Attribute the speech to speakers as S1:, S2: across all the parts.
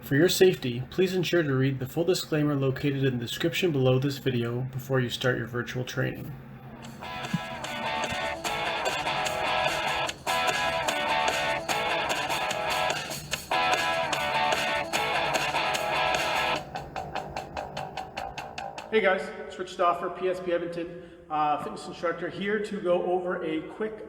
S1: For your safety, please ensure to read the full disclaimer located in the description below this video before you start your virtual training. Hey guys, it's Rich Stoffer, PSP Edmonton, fitness instructor, here to go over a quick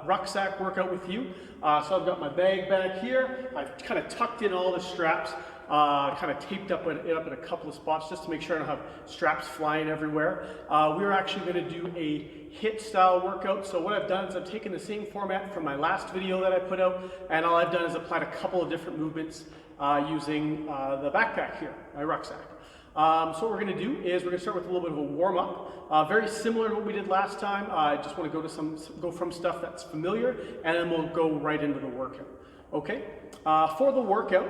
S1: rucksack workout with you. So I've got my bag back here. I've kind of tucked in all the straps, kind of taped up in a couple of spots just to make sure I don't have straps flying everywhere. We're actually going to do a HIIT style workout. So what I've done is I've taken the same format from my last video that I put out, and all I've done is applied a couple of different movements using the backpack here, my rucksack. So what we're going to do is we're going to start with a little bit of a warm-up, very similar to what we did last time. I just want to go from stuff that's familiar, and then we'll go right into the workout. Okay, for the workout,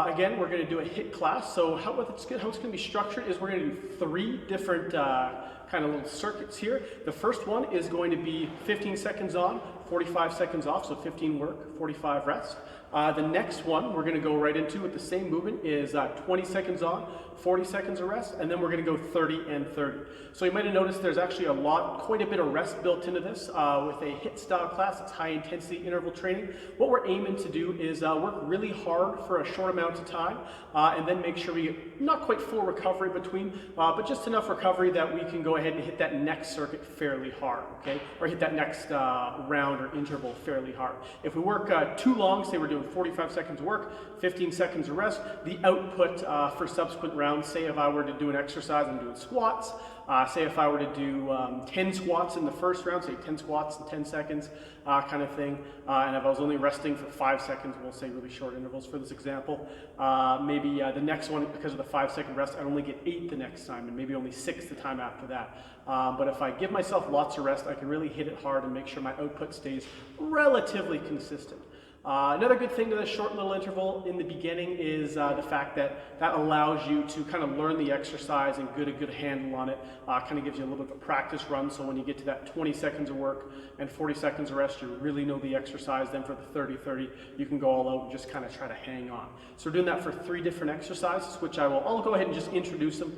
S1: again, we're going to do a HIIT class. So how it's going to be structured is we're going to do 3 different kind of little circuits here. The first one is going to be 15 seconds on, 45 seconds off, so 15 work, 45 rest. The next one we're going to go right into with the same movement is 20 seconds on, 40 seconds of rest, and then we're going to go 30 and 30. So you might have noticed there's actually quite a bit of rest built into this. With a HIIT style class, it's high intensity interval training. What we're aiming to do is work really hard for a short amount of time, and then make sure we get not quite full recovery between, but just enough recovery that we can go ahead and hit that next circuit fairly hard, okay? Or hit that next round or interval fairly hard. If we work too long, say we're doing 45 seconds of work, 15 seconds of rest, the output for subsequent rounds, say if I were to do an exercise, I'm doing squats, say if I were to do 10 squats in the first round, say 10 squats in 10 seconds kind of thing, and if I was only resting for 5 seconds, we'll say really short intervals for this example, maybe the next one, because of the 5-second rest, I'd only get 8 the next time, and maybe only 6 the time after that. But if I give myself lots of rest, I can really hit it hard and make sure my output stays relatively consistent. Another good thing to this short little interval in the beginning is the fact that allows you to kind of learn the exercise and get a good handle on it. Kind of gives you a little bit of a practice run, so when you get to that 20 seconds of work and 40 seconds of rest, you really know the exercise. Then for the 30-30, you can go all out and just kind of try to hang on. So we're doing that for 3 different exercises, which I'll go ahead and just introduce them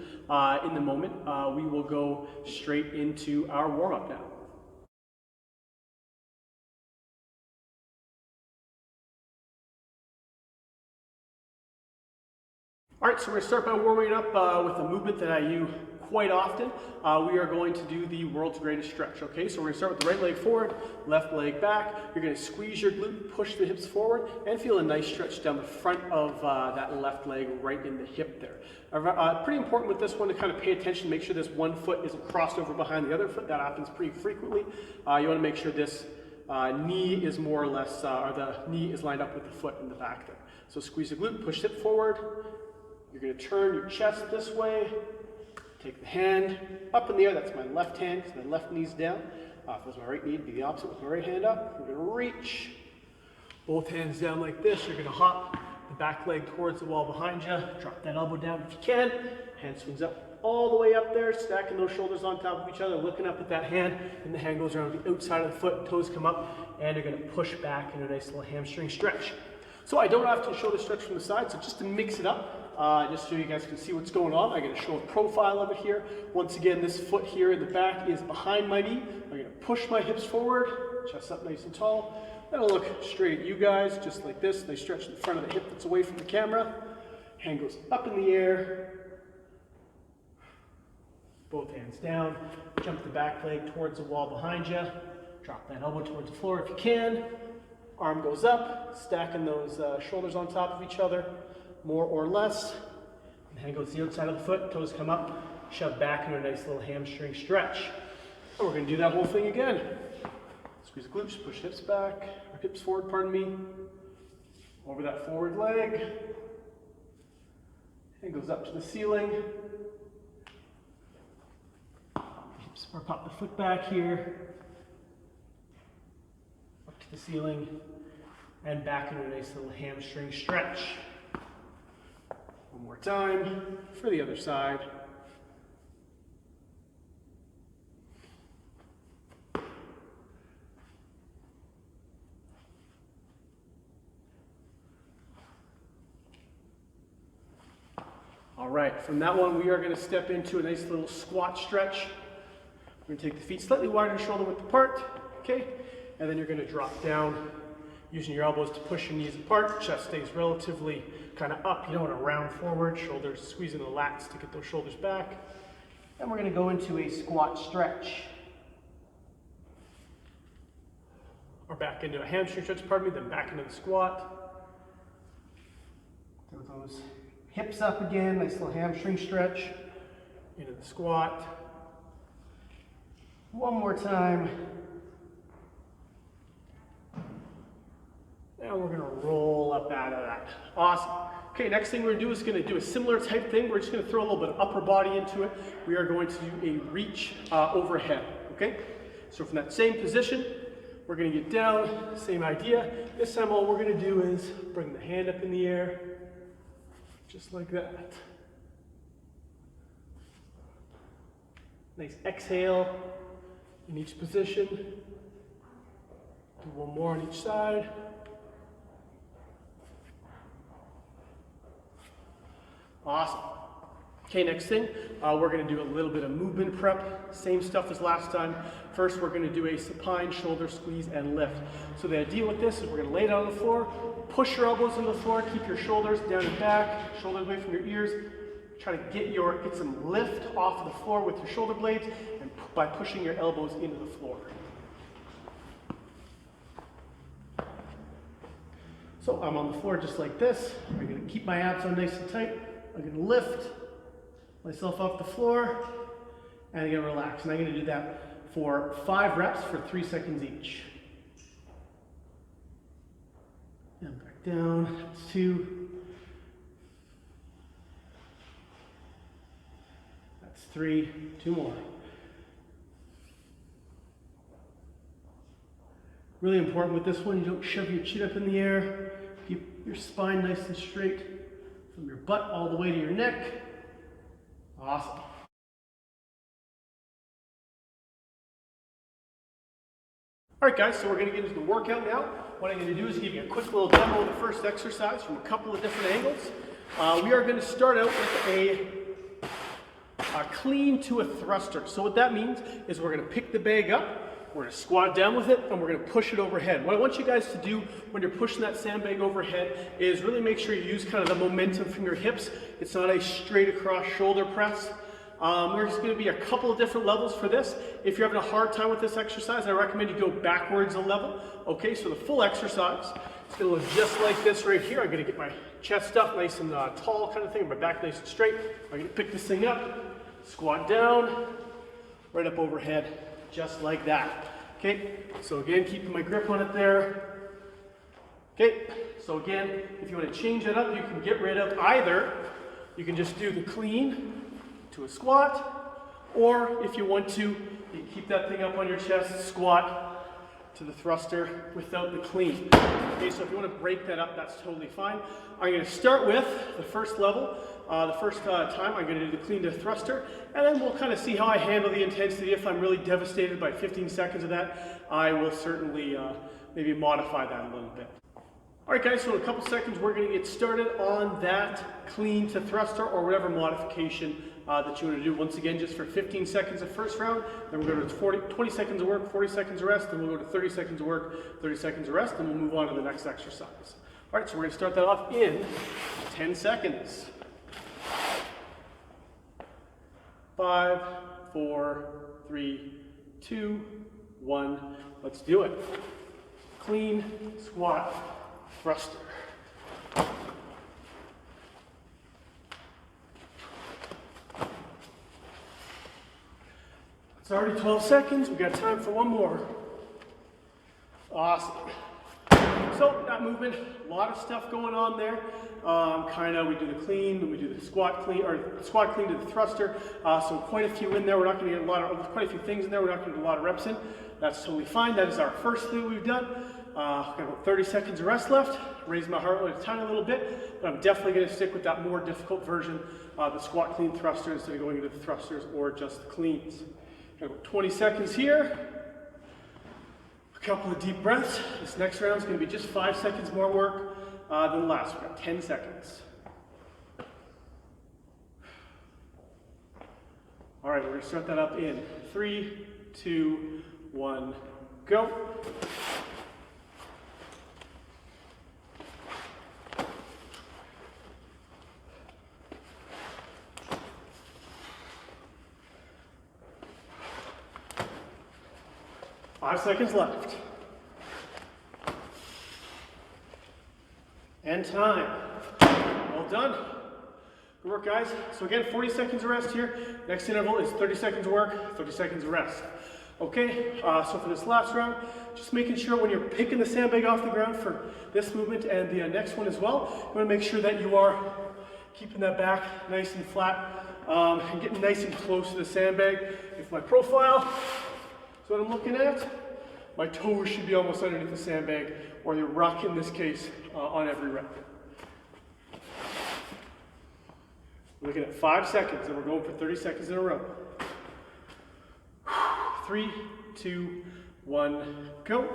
S1: in the moment. We will go straight into our warm-up now. All right, so we're going to start by warming up with a movement that I use quite often. We are going to do the world's greatest stretch, okay? So we're going to start with the right leg forward, left leg back. You're going to squeeze your glute, push the hips forward, and feel a nice stretch down the front of that left leg right in the hip there. Pretty important with this one to kind of pay attention, make sure this one foot isn't crossed over behind the other foot. That happens pretty frequently. You want to make sure this knee is more or less, or the knee is lined up with the foot in the back there. So squeeze the glute, push hip forward. You're going to turn your chest this way, take the hand up in the air. That's my left hand because my left knee's down. If it was my right knee, it'd be the opposite with my right hand up. You're going to reach, both hands down like this. You're going to hop the back leg towards the wall behind you. Drop that elbow down if you can. Hand swings up all the way up there, stacking those shoulders on top of each other, looking up at that hand, and the hand goes around the outside of the foot, toes come up, and you're going to push back in a nice little hamstring stretch. So I don't have to show the stretch from the side, so just to mix it up, just so you guys can see what's going on, I'm going to show a profile of it here. Once again, this foot here in the back is behind my knee. I'm going to push my hips forward, chest up nice and tall. Then I'll look straight at you guys, just like this. They stretch the front of the hip that's away from the camera. Hand goes up in the air. Both hands down. Jump the back leg towards the wall behind you. Drop that elbow towards the floor if you can. Arm goes up, stacking those shoulders on top of each other, more or less. And hand goes to the outside of the foot, toes come up, shove back into a nice little hamstring stretch. And we're going to do that whole thing again. Squeeze the glutes, push hips back, or hips forward, pardon me. Over that forward leg. Hand goes up to the ceiling. Hips, or pop the foot back here. Up to the ceiling. And back into a nice little hamstring stretch. One more time for the other side. right, from that one we are going to step into a nice little squat stretch. We're going to take the feet slightly wider than shoulder width apart, okay? And then you're going to drop down using your elbows to push your knees apart. Chest stays relatively kind of up. You don't want to round forward, shoulders squeezing the lats to get those shoulders back. And we're going to go into a squat stretch. Or back into a hamstring stretch, pardon me, then back into the squat. Throw those hips up again, nice little hamstring stretch. Into the squat. One more time. And we're going to roll up out of that. Awesome. Okay, next thing we're going to do is going to do a similar type thing. We're just going to throw a little bit of upper body into it. We are going to do a reach overhead. Okay? So from that same position, we're going to get down, same idea. This time all we're going to do is bring the hand up in the air, just like that. Nice exhale in each position. Do one more on each side. Awesome. Okay, next thing, we're going to do a little bit of movement prep. Same stuff as last time. First, we're going to do a supine shoulder squeeze and lift. So the idea with this is we're going to lay down on the floor, push your elbows into the floor, keep your shoulders down and back, shoulders away from your ears. Try to get some lift off of the floor with your shoulder blades and by pushing your elbows into the floor. So I'm on the floor just like this. I'm going to keep my abs on nice and tight. I'm going to lift myself off the floor and I'm going to relax. And I'm going to do that for 5 reps for 3 seconds each. And back down. That's 2. That's 3. 2 more. Really important with this one, you don't shove your chin up in the air. Keep your spine nice and straight from your butt all the way to your neck. Awesome. All right, guys, so we're going to get into the workout now. What I'm going to do is give you a quick little demo of the first exercise from a couple of different angles. We are going to start out with a clean to a thruster. So what that means is we're going to pick the bag up, we're going to squat down with it, and we're going to push it overhead. What I want you guys to do when you're pushing that sandbag overhead is really make sure you use kind of the momentum from your hips. It's not a straight across shoulder press. There's going to be a couple of different levels for this. If you're having a hard time with this exercise, I recommend you go backwards a level. Okay, so the full exercise is going to look just like this right here. I'm going to get my chest up nice and tall kind of thing, my back nice and straight. I'm going to pick this thing up, squat down, right up overhead, just like that. Okay, so again, keeping my grip on it there. Okay, so again, if you want to change it up, you can get rid of either. You can just do the clean to a squat, or if you want to, you can keep that thing up on your chest, squat to the thruster without the clean. Okay, so if you want to break that up, that's totally fine. I'm going to start with the first level. The first time I'm going to do the clean to thruster, and then we'll kind of see how I handle the intensity. If I'm really devastated by 15 seconds of that, I will certainly maybe modify that a little bit. All right, guys, so in a couple seconds, we're going to get started on that clean to thruster or whatever modification that you want to do. Once again, just for 15 seconds of first round, then we'll go to 20 seconds of work, 40 seconds of rest, then we'll go to 30 seconds of work, 30 seconds of rest, and we'll move on to the next exercise. All right, so we're going to start that off in 10 seconds. 5, 4, 3, 2, 1. Let's do it. Clean, squat, thruster. It's already 12 seconds. We've got time for one more. Awesome. So that movement, a lot of stuff going on there. We do the clean, then we do the squat clean, or squat clean to the thruster. So quite a few in there. We're not going to get quite a few things in there. We're not going to get a lot of reps in. That's totally fine. That is our first thing we've done. We've got about 30 seconds of rest left. Raise my heart rate a tiny little bit, but I'm definitely going to stick with that more difficult version, the squat clean thruster, instead of going into the thrusters or just the cleans. Got about 20 seconds here. A couple of deep breaths. This next round is going to be just 5 seconds more work than the last. We've got 10 seconds. All right, we're gonna start that up in 3, 2, 1, go. Five seconds left. And time. Well done. Good work, guys. So again, 40 seconds of rest here. Next interval is 30 seconds of work, 30 seconds of rest. Okay, so for this last round, just making sure when you're picking the sandbag off the ground for this movement and the next one as well, you want to make sure that you are keeping that back nice and flat and getting nice and close to the sandbag. If my profile is what I'm looking at, my toes should be almost underneath the sandbag, or the ruck in this case, on every rep. We're looking at 5 seconds, and we're going for 30 seconds in a row. 3, 2, 1, go.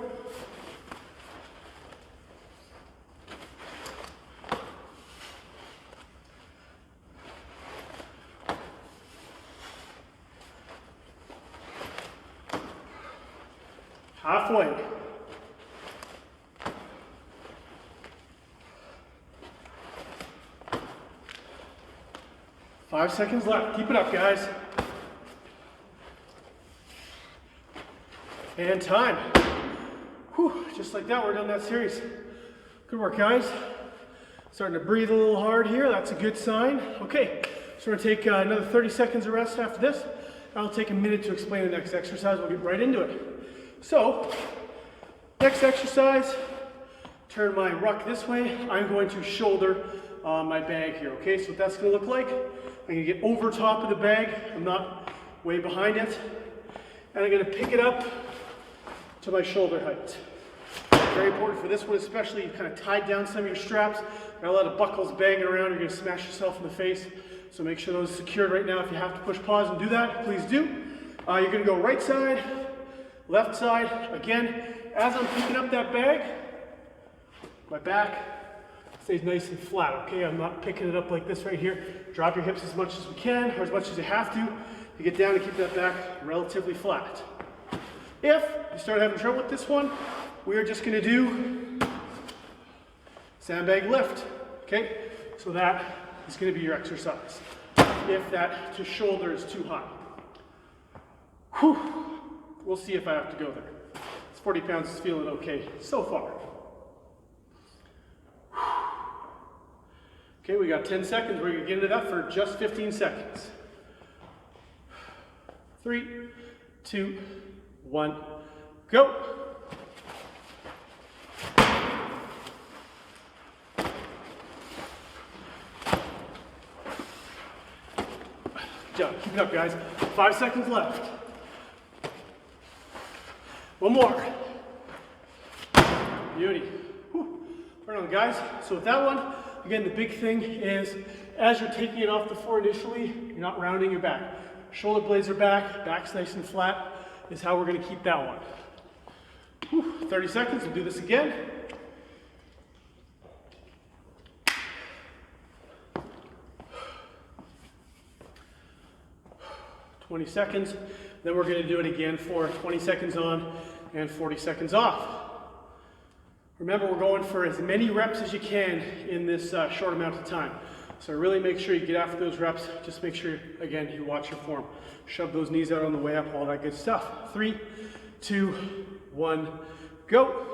S1: Halfway. Five seconds left. Keep it up, guys. And time. Whew, just like that, we're done that series. Good work, guys. Starting to breathe a little hard here. That's a good sign. Okay, so we're gonna take another 30 seconds of rest after this. I'll take a minute to explain the next exercise. We'll get right into it. So, next exercise, turn my ruck this way. I'm going to shoulder my bag here, okay? So what that's gonna look like, I'm gonna get over top of the bag. I'm not way behind it. And I'm gonna pick it up to my shoulder height. Very important for this one, especially. You've kind of tied down some of your straps. Got a lot of buckles banging around. You're gonna smash yourself in the face. So make sure those are secured right now. If you have to push pause and do that, please do. You're gonna go right side, left side. Again, as I'm picking up that bag, my back stays nice and flat, okay? I'm not picking it up like this right here. Drop your hips as much as we can, or as much as you have to get down and keep that back relatively flat. If you start having trouble with this one, we are just gonna do sandbag lift, okay? So that is gonna be your exercise. If that to shoulder is too high. Whew. We'll see if I have to go there. This 40 pounds is feeling okay so far. Okay, we got 10 seconds. We're gonna get into that for just 15 seconds. 3, 2, 1, go. Good job. Keep it up, guys. 5 seconds left. One more. Beauty. Whew. Right on, guys. So with that one, again, the big thing is as you're taking it off the floor initially, you're not rounding your back. Shoulder blades are back, back's nice and flat is how we're going to keep that one. Whew. 30 seconds, we'll do this again. $20 seconds. Then we're going to do it again for 20 seconds on and 40 seconds off. Remember, we're going for as many reps as you can in this short amount of time. So really make sure you get after those reps. Just make sure, again, you watch your form. Shove those knees out on the way up, all that good stuff. 3, 2, 1, go.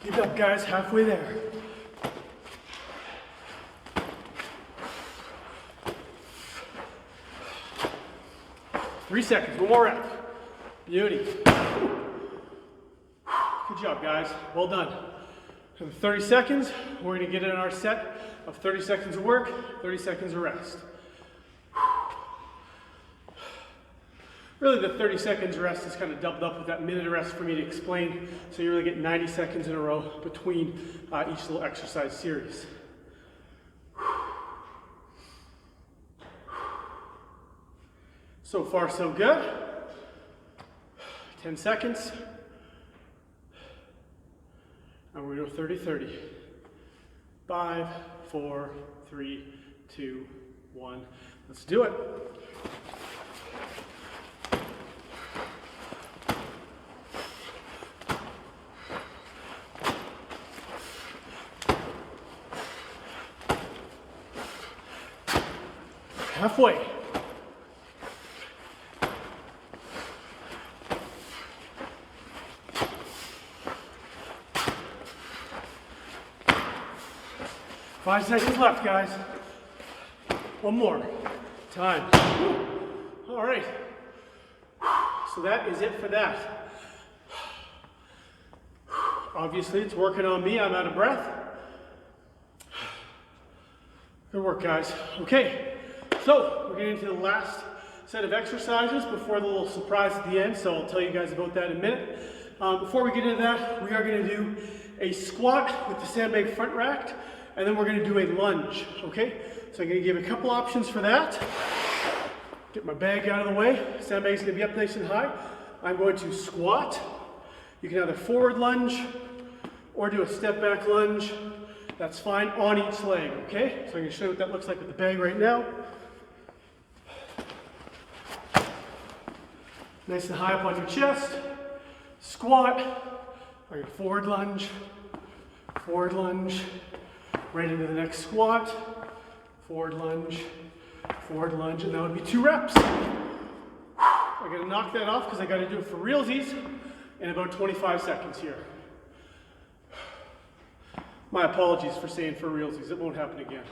S1: Keep it up, guys, halfway there. Three seconds, one more rep. Beauty. Good job, guys. Well done. For the 30 seconds, we're going to get in our set of 30 seconds of work, 30 seconds of rest. Really, the 30 seconds rest is kind of doubled up with that minute of rest for me to explain, so you really get 90 seconds in a row between each little exercise series. So far, so good. 10 seconds. And we're going to go 30-30. 5, 4, 3, 2, 1. Let's do it. Halfway. Five seconds left, guys. One more. Time. All right. So that is it for that. Obviously, it's working on me. I'm out of breath. Good work, guys. Okay. So we're getting into the last set of exercises before the little surprise at the end. So I'll tell you guys about that in a minute. Before we get into that, we are going to do a squat with the sandbag front racked. And then we're going to do a lunge, okay? So I'm going to give a couple options for that. Get my bag out of the way. Sandbag's going to be up nice and high. I'm going to squat. You can either forward lunge or do a step back lunge. That's fine on each leg, okay? So I'm going to show you what that looks like with the bag right now. Nice and high up on your chest. Squat. I'm going to forward lunge. Right into the next squat, forward lunge, and that would be 2 reps. I gotta knock that off because I gotta do it for realsies in about 25 seconds here. My apologies for saying for realsies, it won't happen again.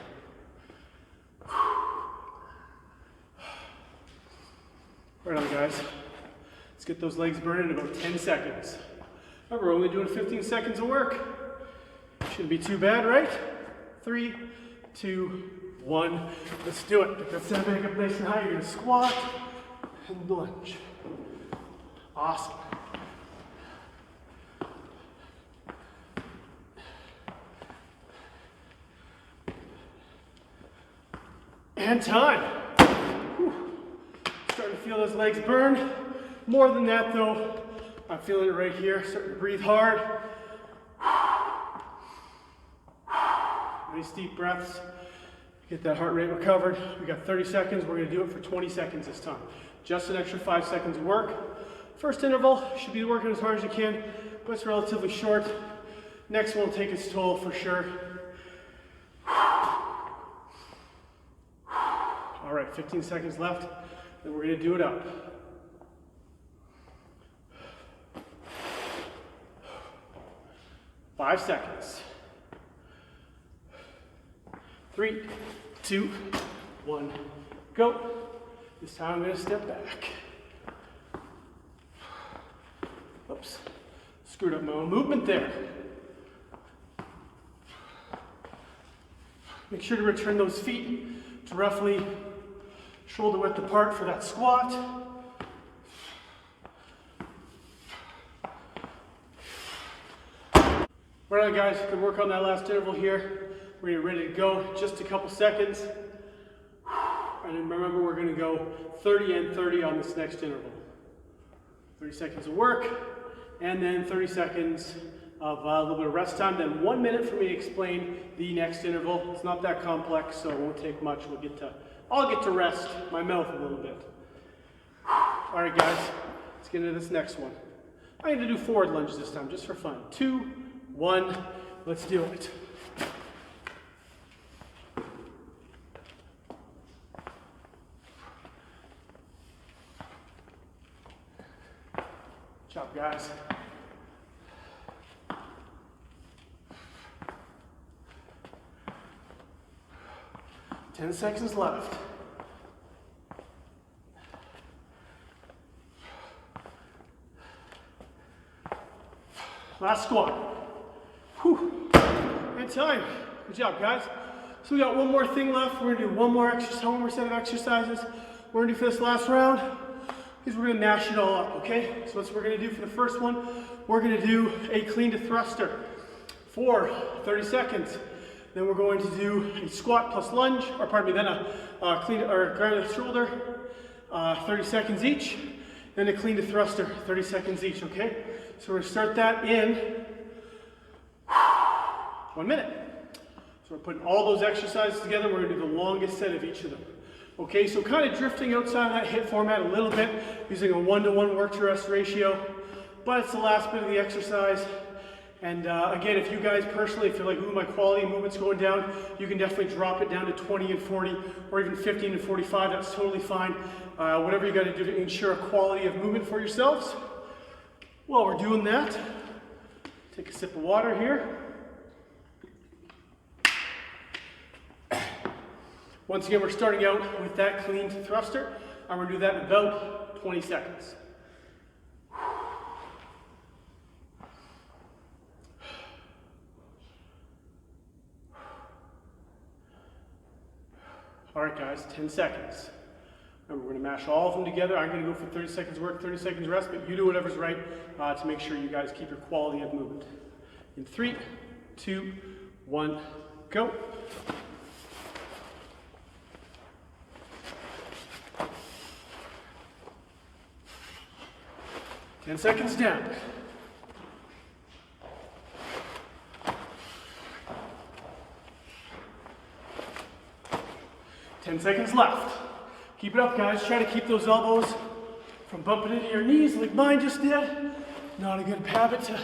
S1: Right on, guys. Let's get those legs burning in about 10 seconds. Remember, we're only doing 15 seconds of work. Shouldn't be too bad, right? 3, 2, 1. Let's do it. Get that sandbag up nice and high. You're going to squat and lunge. Awesome. And time. Whew. Starting to feel those legs burn. More than that, though, I'm feeling it right here. Starting to breathe hard. Nice deep breaths. Get that heart rate recovered. We got 30 seconds. We're going to do it for 20 seconds this time. Just an extra 5 seconds of work. First interval, should be working as hard as you can, but it's relatively short. Next one will take its toll for sure. All right, 15 seconds left. Then we're going to do it up. 5 seconds. 3, 2, 1, go. This time I'm going to step back. Oops, screwed up my own movement there. Make sure to return those feet to roughly shoulder width apart for that squat. Right on, guys, good work on that last interval here. We're gonna get ready to go, just a couple seconds. And remember, we're gonna go 30 and 30 on this next interval. 30 seconds of work, and then 30 seconds of a little bit of rest time, then 1 minute for me to explain the next interval. It's not that complex, so it won't take much. I'll get to rest my mouth a little bit. All right, guys, let's get into this next one. I'm gonna do forward lunge this time, just for fun. 2, 1, let's do it. Good job, guys. Ten seconds left. Last squat. Whew. And time. Good job, guys. So we got one more thing left. We're gonna do one more set of exercises. We're gonna do for this last round is we're gonna mash it all up, okay? So what we're gonna do for the first one, we're gonna do a clean to thruster for 30 seconds. Then we're going to do a squat plus lunge, or pardon me, then a clean or grounded shoulder, 30 seconds each. Then a clean to thruster, 30 seconds each, okay? So we're gonna start that in 1 minute. So we're putting all those exercises together. We're going to do the longest set of each of them. Okay, so kind of drifting outside that HIIT format a little bit, using a 1-to-1 work to rest ratio, but it's the last bit of the exercise. And again, if you guys personally feel like, ooh, my quality of movement's going down, you can definitely drop it down to 20 and 40, or even 15 and 45. That's totally fine. Whatever you got to do to ensure a quality of movement for yourselves. While we're doing that, take a sip of water here. Once again, we're starting out with that clean thruster. I'm going to do that in about 20 seconds. All right, guys, 10 seconds. Remember, we're going to mash all of them together. I'm going to go for 30 seconds work, 30 seconds rest, but you do whatever's right to make sure you guys keep your quality of movement. In 3, 2, 1, go. Ten seconds down. Ten seconds left. Keep it up, guys. Try to keep those elbows from bumping into your knees like mine just did. Not a good habit to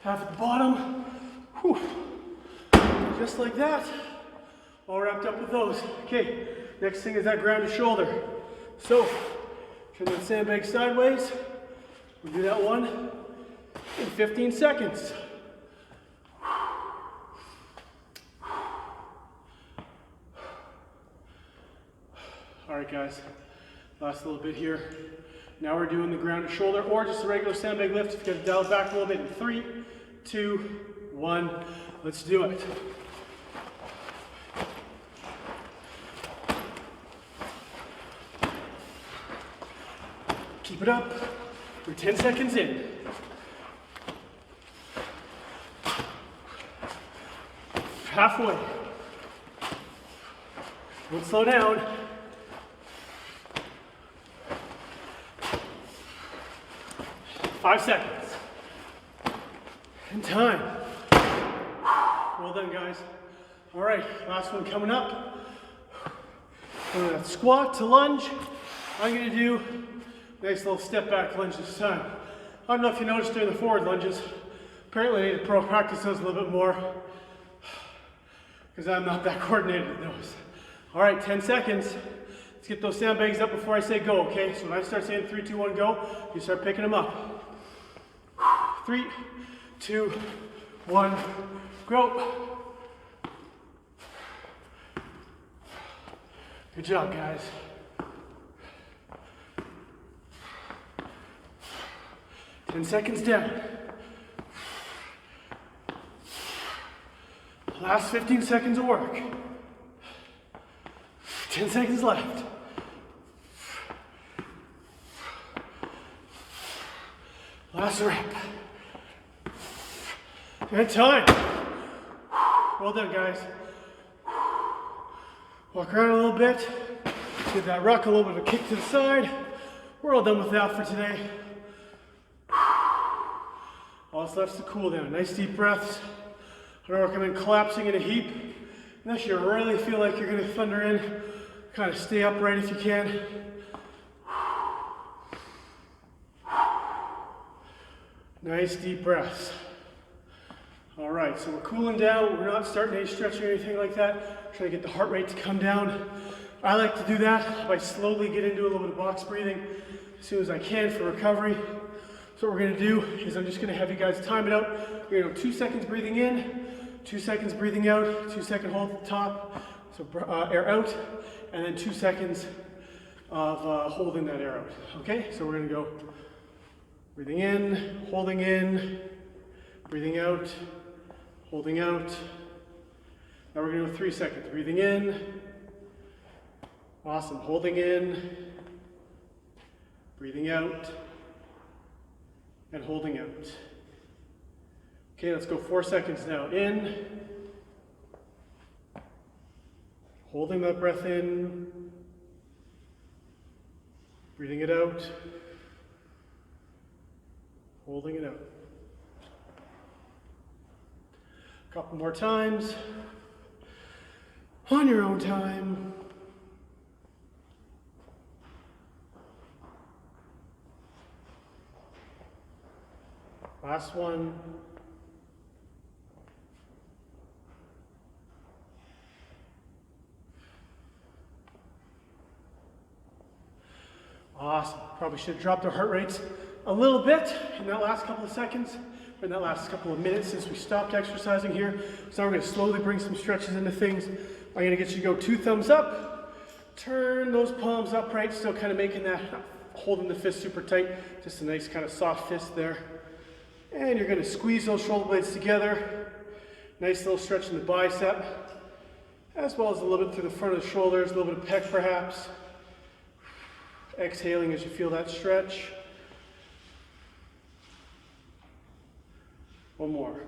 S1: have at the bottom. Whew. Just like that. All wrapped up with those. Okay, next thing is that ground to shoulder. So, turn that sandbag sideways. We'll do that one in 15 seconds. All right, guys, last little bit here. Now we're doing the ground to shoulder or just a regular sandbag lift. If you got to dial it back a little bit in 3, 2, 1, let's do it. Keep it up. We're 10 seconds in. Halfway. Don't slow down. Five seconds. And time. Well done, guys. All right, last one coming up. We're gonna squat to lunge. I'm gonna do nice little step back lunge this time. I don't know if you noticed during the forward lunges, apparently I need to practice those a little bit more because I'm not that coordinated with those. All right, 10 seconds. Let's get those sandbags up before I say go, okay? So when I start saying 3, 2, 1, go, you start picking them up. 3, 2, 1, go. Good job, guys. Ten seconds down. Last 15 seconds of work. 10 seconds left. Last rep. And time. Well done, guys. Walk around a little bit. Give that ruck a little bit of a kick to the side. We're all done with that for today. All that's left is to cool down. Nice deep breaths. I don't recommend collapsing in a heap unless you really feel like you're going to thunder in. Kind of stay upright if you can. Nice deep breaths. All right, so we're cooling down. We're not starting any stretching or anything like that. Trying to get the heart rate to come down. I like to do that by slowly getting into a little bit of box breathing as soon as I can for recovery. So what we're going to do is I'm just going to have you guys time it out. We're going to go 2 seconds breathing in, 2 seconds breathing out, 2 second hold at the top, so air out, and then 2 seconds of holding that air out. Okay, so we're going to go breathing in, breathing out, holding out. Now we're going to go 3 seconds. Breathing in, awesome, holding in, breathing out, and holding out. Okay, let's go 4 seconds now. In, holding that breath in, breathing it out, holding it out. A couple more times. on your own time. Last one. Awesome. Probably should have dropped our heart rates a little bit in that last couple of seconds, or in that last couple of minutes since we stopped exercising here. So now we're going to slowly bring some stretches into things. I'm going to get you to go 2 thumbs up, turn those palms upright, still kind of making that, holding the fist super tight, just a nice kind of soft fist there. And you're going to squeeze those shoulder blades together. Nice little stretch in the bicep, as well as a little bit through the front of the shoulders, a little bit of pec perhaps. Exhaling as you feel that stretch. One more.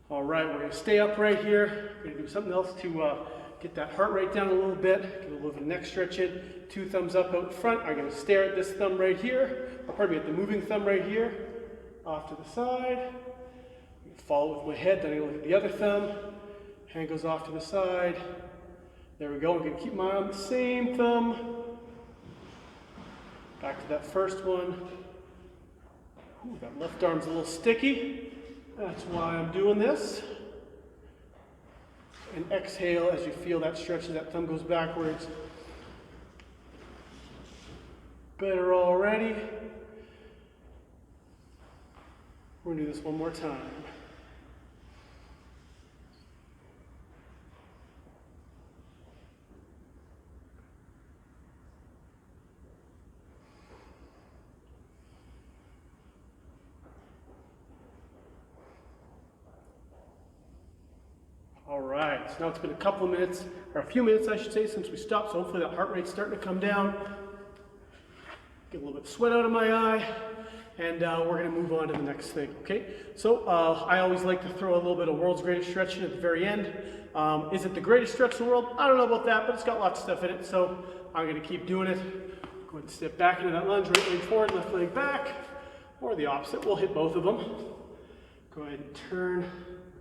S1: All right, we're going to stay upright here. We're going to do something else to get that heart rate down a little bit. Get a little bit of a neck stretch in. 2 thumbs up out front. I'm going to stare at this thumb right here. Or pardon me, at the moving thumb right here. Off to the side. Follow with my head. Then I'm going to look at the other thumb. Hand goes off to the side. There we go. I'm going to keep my eye on the same thumb. Back to that first one. Ooh, that left arm's a little sticky. That's why I'm doing this. And exhale as you feel that stretch as that thumb goes backwards. Better already. We're going to do this one more time. All right, so now it's been a couple of minutes, or a few minutes I should say, since we stopped, so hopefully that heart rate's starting to come down. Get a little bit of sweat out of my eye, and we're going to move on to the next thing, okay? So I always like to throw a little bit of world's greatest stretching at the very end. Is it the greatest stretch in the world? I don't know about that, but it's got lots of stuff in it, so I'm going to keep doing it. Go ahead and step back into that lunge, right leg forward, left leg back, or the opposite. We'll hit both of them. Go ahead and turn.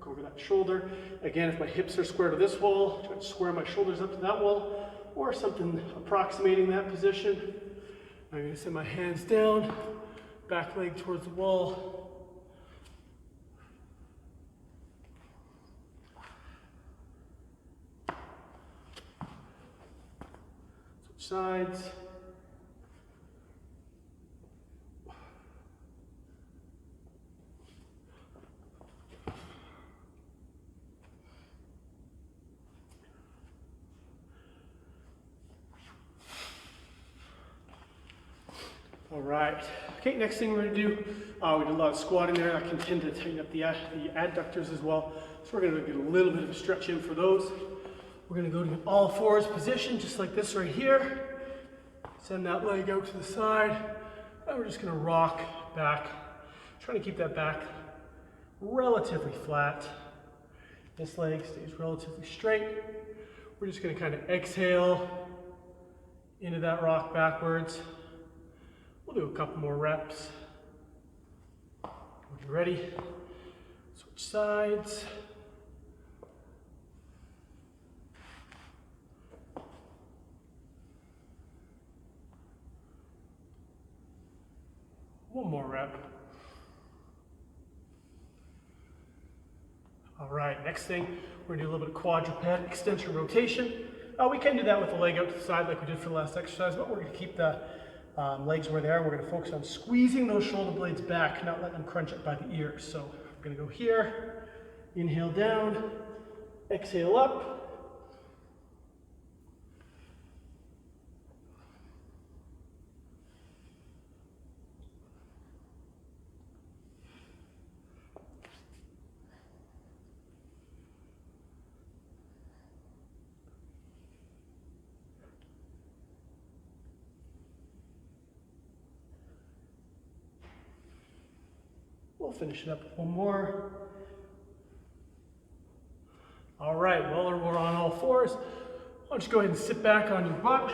S1: Over that shoulder. Again, if my hips are square to this wall, try to square my shoulders up to that wall, or something approximating that position. I'm going to send my hands down, back leg towards the wall. Switch sides. All right. Okay, next thing we're going to do, we did a lot of squatting there. That can tend to tighten up the adductors as well. So we're going to get a little bit of a stretch in for those. We're going to go to an all fours position, just like this right here. Send that leg out to the side. And we're just going to rock back. Trying to keep that back relatively flat. This leg stays relatively straight. We're just going to kind of exhale into that rock backwards. We'll do a couple more reps. When you're ready, switch sides. One more rep. All right, next thing, we're gonna do a little bit of quadruped extension rotation. We can do that with the leg out to the side like we did for the last exercise, but we're gonna keep the legs where they are. We're going to focus on squeezing those shoulder blades back, not letting them crunch up by the ears. So we're going to go here, inhale down, exhale up. We'll finish it up with one more. All right, well, we're on all fours. Why don't you go ahead and sit back on your butt,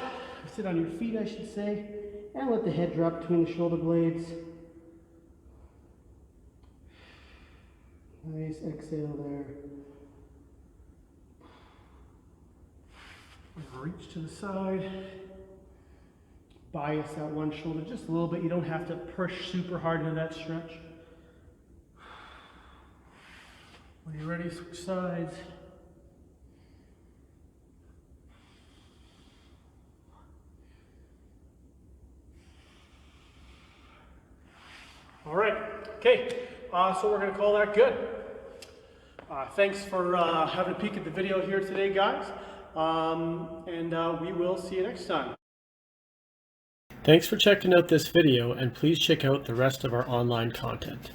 S1: sit on your feet, I should say, and let the head drop between the shoulder blades. Nice exhale there. Reach to the side. Bias that one shoulder just a little bit. You don't have to push super hard into that stretch. When you're ready, switch sides. All right, okay, so we're going to call that good. Thanks for having a peek at the video here today, guys, and we will see you next time. Thanks for checking out this video, and please check out the rest of our online content.